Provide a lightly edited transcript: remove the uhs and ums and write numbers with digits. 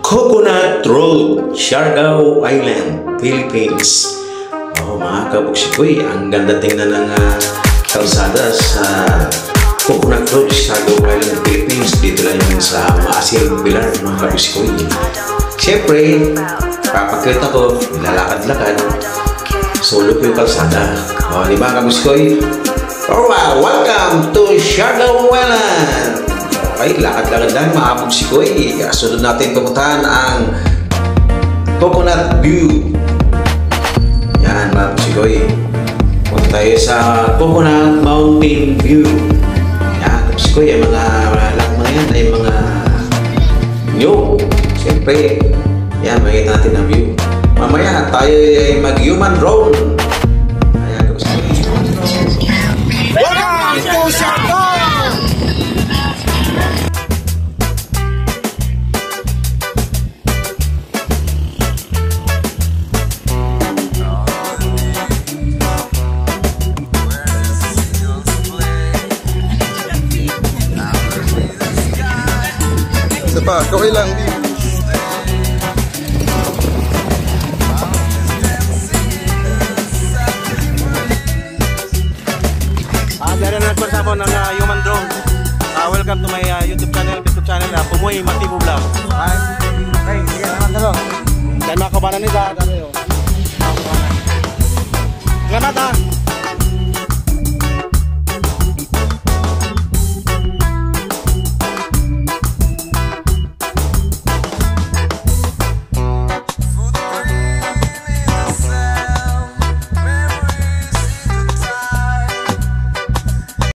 Coconut Road, Siargao Island, Philippines. Mga kabuksikoy, ang ganda tingnan ng kalsada sa Coconut Road, Siargao Island, Philippines. Dito lang yung sa Maasil, Pilar, mga kabuksikoy. Siyempre, papakita ko, lalakad-lakad. Solo ko yung kalsada. Di ba kabuksikoy? Welcome to Siargao Island! Okay, lakad-lakad lang mga kabuksikoy. Sunod natin pupuntahan ang Coconut View. Yan mga kabuksikoy. Punta tayo sa Coconut Mountain View. Yan kabuksikoy, ay mga lakman yan ay mga nyog. Siyempre, yan, makikita natin ang view. Mamaya tayo ay mag-human drone. Ayan kabuksikoy. Welcome to Siargao! Diba, kaway lang di. Diyan na nagpasabon ng Human Drone. Welcome to my YouTube channel, Pumoy Matibo Vlog. Okay, sige naman dalo. Dahil mga kabanan nila, salamat ha.